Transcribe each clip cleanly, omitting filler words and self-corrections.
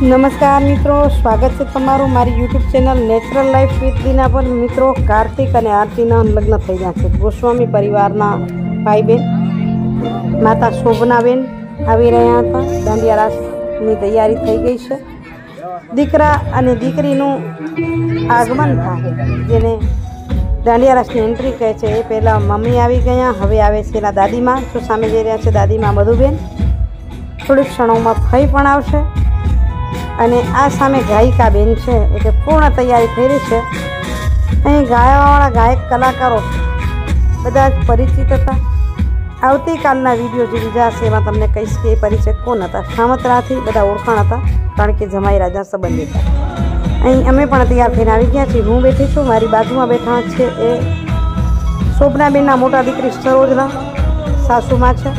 नमस्कार मित्रों, स्वागत है तमारू मारी YouTube channel natural life with Dina पर। मित्रों, कार्तिक और आरतीना लग्न थई गया है। गोस्वामी परिवारना भाई बेन माता शोभनाबेन आवी रह्या हता। दांडिया रासनी तैयारी थई गई है। दीकरा अने दीकरीनुं आगमन थाय, जेने दांडिया रासनी एंट्री कहे छे। ए पहेला मम्मी आवी गया, हवे आवे छे एना दादीमा। जो सामे जई रह्या छे दादीमा मधुबेन। थोड़ी क्षणोमां फई पण आवशे અને આ સામે ગાયિકા બેન છે, એટલે પૂર્ણ તૈયારી થઈ રહી છે। અહીં ગાયવાવાળા ગાયક કલાકારો બધા જ પરિચિત હતા। આવતીકાલના વિડીયો જે બીજા હશે એમાં તમને કહીશ કે એ પરિચય કોણ હતા। સામત્રાથી બધા ઓળખાણ હતા, કારણ કે જમાઈ રાજા સંબંધી હતા। અહીં અમે પણ તૈયાર થઈને આવી ગયા છીએ। હું બેઠી છું, મારી બાજુમાં બેઠા છે એ શોભનાબેનના મોટા દીકરી સરોજના સાસુમાં છે,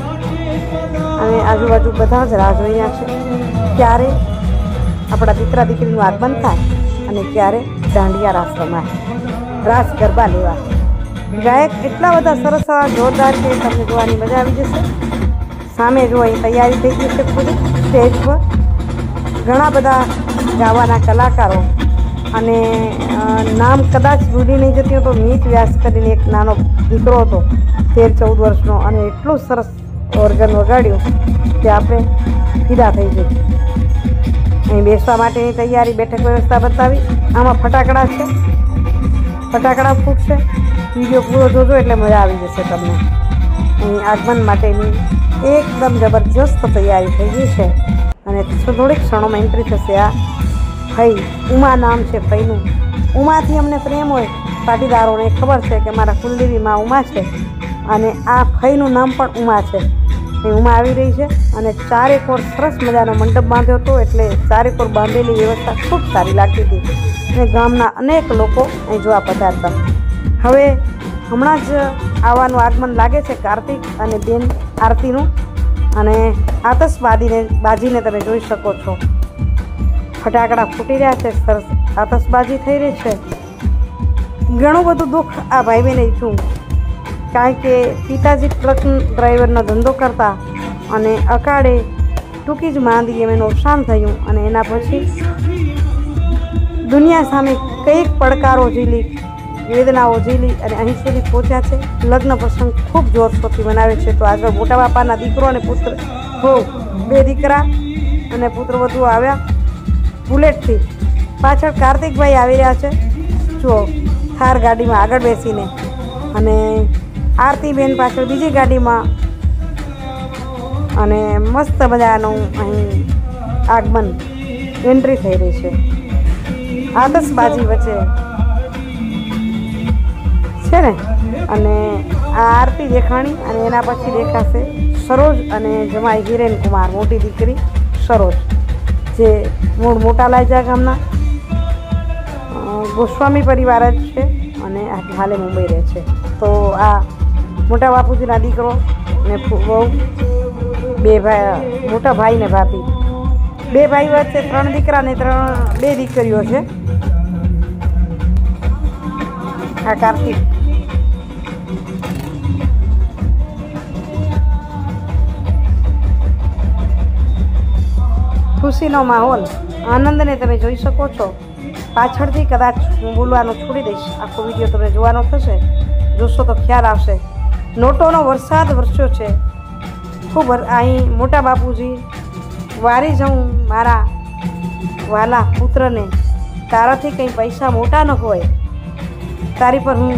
અને આજુબાજુ બધા જ રાહ જોઈ રહ્યા છે ક્યારે આપણા દીકરા દીકરીનું આગમન થાય અને ક્યારે દાંડિયા રાસ રમાય, રાસ ગરબા લેવા। ગાયક એટલા બધા સરસ જોરદાર છે, તમને જોવાની મજા આવી જશે। સામે જો અહીં તૈયારી થઈ ગઈ છે પૂરી સ્ટેજ પર। ઘણા બધા ગાવાના કલાકારો, અને નામ કદાચ ભૂલી નહીં જતી હોય તો મીત વ્યાસ કરીને એક નાનો દીકરો હતો 13-14 વર્ષનો, અને એટલું સરસ ઓર્ગન વગાડ્યું કે આપણે ફિદા થઈ ગઈ। અહીં બેસવા માટેની તૈયારી, બેઠક વ્યવસ્થા બતાવી। આમાં ફટાકડા છે, ફટાકડા ફૂટશે। વિડીયો પૂરો જોજો એટલે મજા આવી જશે તમને। અહીં આગમન માટેની એકદમ જબરજસ્ત તૈયારી થઈ ગઈ છે, અને થોડીક ક્ષણોમાં એન્ટ્રી થશે। આ ફઈ ઉમા નામ છે ફઈનું। ઉમાથી અમને પ્રેમ હોય પાટીદારોને ખબર છે કે મારા કુલદેવી માં ઉમા છે, અને આ ફઈનું નામ પણ ઉમા છે। ઉમા આવી રહી છે, અને ચારેકોર સરસ મજાનો મંડપ બાંધ્યો હતો, એટલે ચારેકોર બાંધેલી વ્યવસ્થા ખૂબ સારી લાગતી હતી, અને ગામના અનેક લોકો અહીં જોવા પધારતા। હવે હમણાં જ આવવાનું આગમન લાગે છે કાર્તિક અને બેન આરતીનું, અને આતશબાજીને તમે જોઈ શકો છો। ફટાકડા ફૂટી રહ્યા છે, સરસ આતશબાજી થઈ રહી છે। ઘણું બધું દુઃખ આ ભાઈ બહેને છું, કારણ કે પિતાજી ટ્રક ડ્રાઈવરનો ધંધો કરતા, અને અકાળે ટૂંકી જ માંદગી એનું અવસાન થયું, અને એના પછી દુનિયા સામે કંઈક પડકારો ઝીલી, વેદનાઓ ઝીલી, અને અહીં સુધી પહોંચ્યા છે। લગ્ન પ્રસંગ ખૂબ જોરશોરથી મનાવે છે। તો આગળ મોટા બાપાના દીકરો અને પુત્ર, બે દીકરા અને પુત્રવધુ આવ્યા બુલેટથી। પાછળ કાર્તિકભાઈ આવી રહ્યા છે, જુઓ થાર ગાડીમાં આગળ બેસીને, અને આરતીબેન પાછળ બીજી ગાડીમાં, અને મસ્ત મજાનું અહીં આગમન એન્ટ્રી થઈ રહી છે। આતશબાજી વચ્ચે છે ને, અને આ આરતી દેખાણી, અને એના પછી દેખાશે સરોજ અને જમાઈ હિરેન કુમાર, મોટી દીકરી સરોજ, જે મૂળ મોટા લાયજા ગામના ગોસ્વામી પરિવાર જ છે, અને હાલે મુંબઈ રહે છે। તો આ મોટા બાપુજીના દીકરો ને બહુ, બે ભાઈ, મોટા ભાઈ ને ભાભી, બે ભાઈ વચ્ચે 3 દીકરા ને 2 દીકરીઓ છે। આ કાર્તિક ખુશીનો માહોલ, આનંદને તમે જોઈ શકો છો। પાછળથી કદાચ હું બોલવાનું છોડી દઈશ, આખો વિડીયો તમને જોવાનો થશે, જોશો તો ખ્યાલ આવશે। નોટોનો વરસાદ વરસ્યો છે ખૂબ। અહીં મોટા બાપુજી, વારી જાઉં મારા વાલા પુત્રને, તારાથી કંઈ પૈસા મોટા ન હોય, તારી પર હું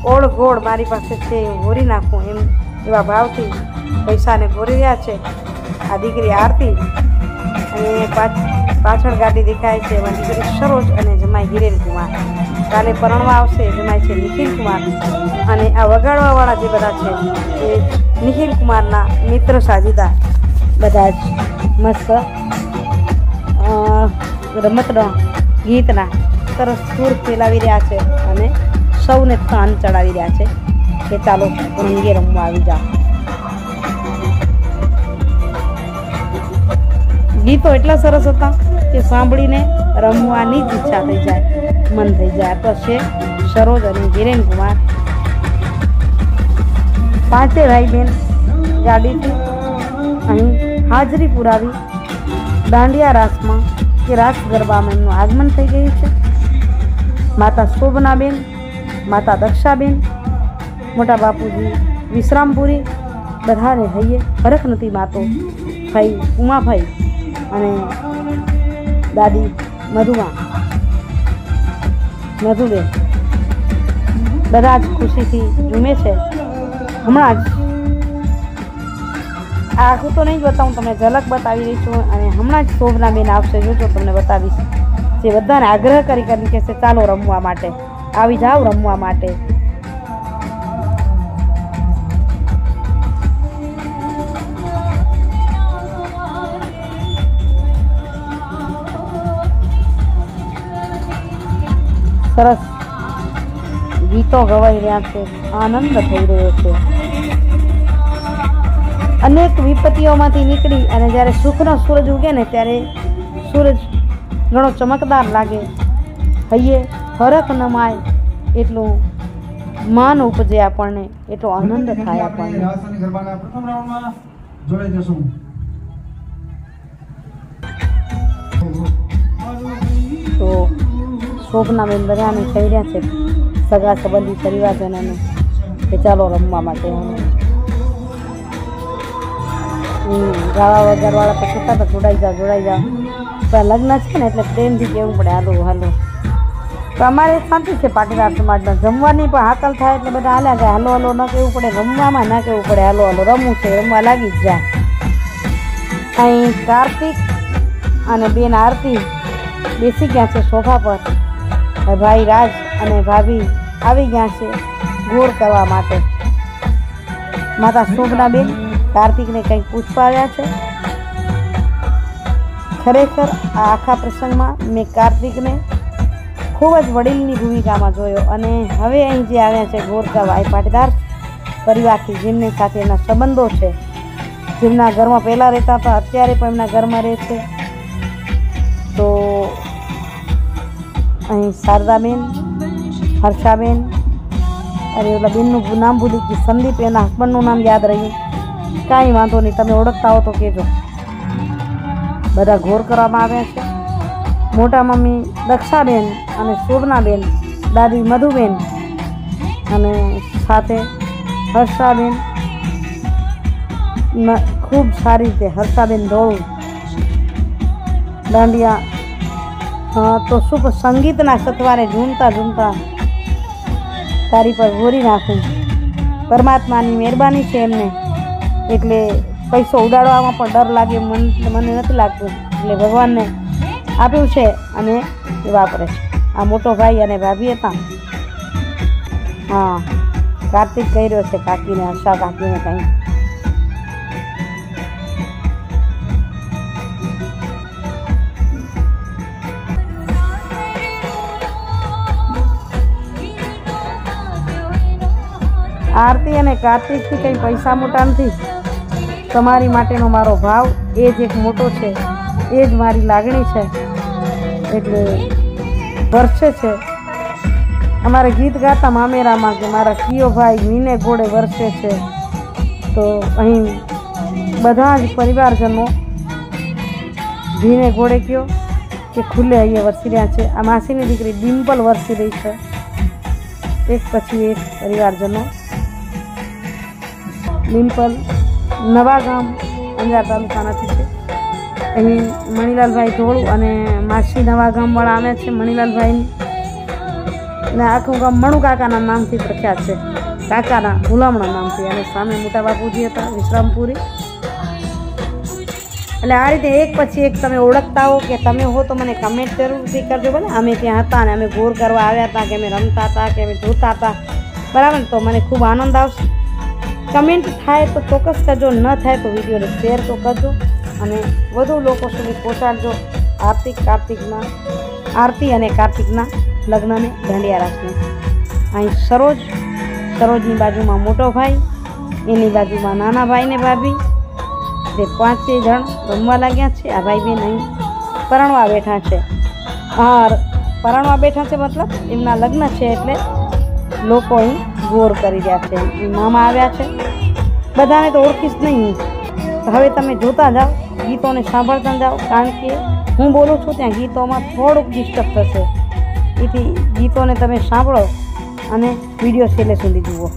ઓળ ગોળ મારી પાસે છે ગોરી નાખું, એવા ભાવથી પૈસાને ગોરી રહ્યા છે આ દીકરી આરતી। અને પાછળ ગાડી દેખાય છે, એમાં દીકરી સરોજ અને જમાઈ હિરેન કુમાર। કાલે પરણવા આવશે જમાઈ છે નિખિલ કુમાર, અને આ વગાડવાવાળા જે બધા છે એ નિખિલ કુમારના મિત્ર સાજીદાર, બધા જ મસ્ત રમતના ગીતના સરસ સૂર ફેલાવી રહ્યા છે, અને સૌને તાન ચડાવી રહ્યા છે કે ચાલો રંગે રમવા આવી જાઓ। ગીતો એટલા સરસ હતા કે સાંભળીને રમવાની જ ઈચ્છા થઈ જાય, મન થઈ જાય। તો છે સરોજ અને હિરેન કુમાર, 5 ભાઈ બહેન ગાડીથી અહીં હાજરી પુરાવી દાંડિયા રાસમાં કે રાસ ગરબામાં એમનું આગમન થઈ ગયું છે. માતા શોભનાબેન, માતા દક્ષાબેન, મોટા બાપુજી વિશ્રામપુરી, બધાને હૈયે હરખ નથી માતો, ભાઈ ઉમાભાઈ અને દાદી મધુબેન બધા જ ખુશીથી ઝૂમે છે. હમણાં જ આખું તો નહીં જ બતાવું, તમને ઝલક બતાવી રહી છું. અને હમણાં જ શોભનાબેન આવશે, જોજો તમને બતાવીશ. જે બધાને આગ્રહ કરીને કહેશે ચાલો રમવા માટે, આવી જાઓ રમવા માટે. સરસ ગીતો ગવાઈ રહ્યા છે, આનંદ થઈ રહ્યો છે. અનેક વિપત્તિઓમાંથી નીકળી અને જ્યારે સુખનો સૂરજ ઉગે ને ત્યારે સૂરજ ઘણો ચમકદાર લાગે, હૈયે હરખ ન માય એટલું માન ઉપજે આપણને, એટલો આનંદ થાય આપણને. તો શોભનાબેન બધાને થઈ રહ્યા છે સગા સંબંધી પરિવારજનોને કે ચાલો રમવા માટે. ગાવા વગાડવાળા તો કહેતા હતા જોડાઈ જાઓ. પણ લગ્ન છે ને એટલે પ્રેમથી કહેવું પડે હાલો. તો અમારે શાંતિ છે પાટીદાર સમાજમાં, જમવાની પણ હાકલ થાય એટલે બધા હાલ્યા જાય. હાલો ન કહેવું પડે, રમવામાં ના કહેવું પડે, હાલો રમવું છે, રમવા લાગી જ જાય. અહીં કાર્તિક અને બેન આરતી બેસી ગયા છે સોફા પર. ભાઈ રાજ અને ભાભી આવી ગયા છે ગોળ કરવા માટે. માતા શોભનાબેન કાર્તિકને કંઈક પૂછવા આવ્યા છે. ખરેખર આ આખા પ્રસંગમાં મેં કાર્તિકને ખૂબ જ વડીલની ભૂમિકામાં જોયો. અને હવે અહીં જે આવ્યા છે ગોળ કરવા, એ પાટીદાર પરિવારથી જેમની સાથે એના સંબંધો છે, જેમના ઘરમાં પહેલાં રહેતા હતા અત્યારે પણ એમના ઘરમાં રહે છે. તો અહીં શારદાબેન, હર્ષાબેન, અરે ઓલા બેનનું નામ ભૂલી ગઈ, સંદીપ, એના હસબન્ડનું નામ યાદ રહ્યું. કાંઈ વાંધો નહીં, તમે ઓળખતા હો તો કહેજો. બધા ઘોર કરવામાં આવ્યા છે. મોટા મમ્મી દક્ષાબેન અને શોભનાબેન, દાદી મધુબેન અને સાથે હર્ષાબેન ખૂબ સારી રીતે હર્ષાબેન ધોળું દાંડિયા. તો શુભ સંગીતના સથવારે ઝૂમતા તારી પર ઘોરી નાખું. પરમાત્માની મહેરબાની છે એમને, એટલે પૈસો ઉડાડવામાં પણ ડર લાગે મને નથી લાગતું. એટલે ભગવાનને આપ્યું છે અને એ વાપરે છે. આ મોટો ભાઈ અને ભાભી હતા. હા, કાર્તિક કહી રહ્યો છે કાકીને, હર્ષા કાકીને કંઈ. આરતી અને કાર્તિકથી કંઈ પૈસા મોટા નથી. તમારી માટેનો મારો ભાવ એ જ એક મોટો છે, એ જ મારી લાગણી છે. એટલે વર્ષે છે અમારે ગીત ગાતા મામેરામાં કે મારા કિયો ભાઈ મીને ઘોડે વર્ષે છે. તો અહીં બધા જ પરિવારજનો ભીને ઘોડે કયો કે ખુલ્લે અહીંયા વરસી રહ્યા છે. આ માસીની દીકરી ડિમ્પલ વરસી રહી છે. એક પછી એક પરિવારજનો. ડિમ્પલ નવા ગામ અંજાર તાલુકાનાથી છે. અહીં મણીલાલભાઈ ધોળું અને માસી નવા ગામવાળા આવ્યા છે. મણીલાલભાઈની ને આખું ગામ મણુ કાકાના નામથી પ્રખ્યાત છે, કાકાના ગુલામણા નામથી. અને સામે મોટા બાપુજી હતા વિશ્રામપુરી. એટલે આ રીતે એક પછી એક તમે ઓળખતા હો કે તમે હો તો મને કમેન્ટ જરૂરથી કરજો. ભલે અમે ત્યાં હતા અને અમે ગોર કરવા આવ્યા હતા કે અમે રમતા હતા કે અમે જોતા હતા, બરાબર, તો મને ખૂબ આનંદ આવશે. કમેન્ટ થાય તો ચોક્કસ કરજો, ન થાય તો વિડીયોને શેર તો કરજો અને વધુ લોકો સુધી પહોંચાડજો. આરતી અને કાર્તિકના લગ્નને દાંડિયા રાસને. અહીં સરોજની બાજુમાં મોટો ભાઈ, એની બાજુમાં નાના ભાઈ ને ભાભી, જે 5 જણ રમવા લાગ્યા છે. આ ભાઈ બેન અહીં પરણવા બેઠા છે. પરણવા બેઠા છે મતલબ એમના લગ્ન છે, એટલે લોકો અહીં ગોર કરી રહ્યા છે. મામા આવ્યા છે. બધાને તો ઓળખીશ નહીં, હવે તમે જોતા જાઓ. ગીતોને સાંભળતા જાઓ, કારણ કે હું બોલું છું ત્યાં ગીતોમાં થોડુંક ડિસ્ટર્બ થશે, એથી ગીતોને તમે સાંભળો અને વિડીયો છેલ્લે સુધી જુઓ.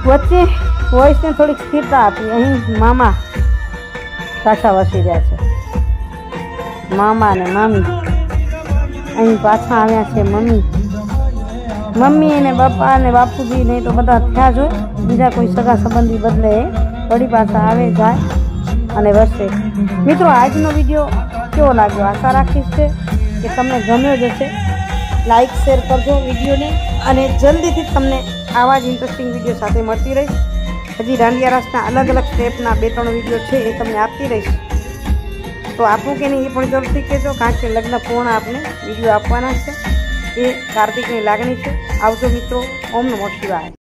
વચ્ચે વોઇસને થોડીક સ્થિરતા આપી. અહીં મામા પાછા વસી રહ્યા છે, મામા અને મામી. અહીં પાછા આવ્યા છે મમ્મી અને પપ્પા અને બાપુજી ને તો બધા થયા જ હોય, બીજા કોઈ સગા સંબંધી બદલે એ વળી પાછા આવે જાય અને વસે. મિત્રો, આજનો વિડીયો કેવો લાગ્યો? આશા રાખીશ છે કે તમને ગમ્યો જ હશે. લાઈક શેર કરજો વિડીયોને, અને જલ્દીથી તમને આવા જ ઇન્ટરેસ્ટિંગ વિડીયો સાથે મળતી રહીશ. હજી દાંડિયા રાસના અલગ અલગ સ્ટેપના 2-3 વિડીયો છે એ તમને આપતી રહીશ. તો આપું કે નહીં એ પણ જરૂરથી કહેજો, કારણ કે લગ્ન પૂર્ણ આપને વિડીયો આપવાના છે. એ કાર્તિકની લાગણી છે. આવજો મિત્રો. ઓમ નમો શિવાય.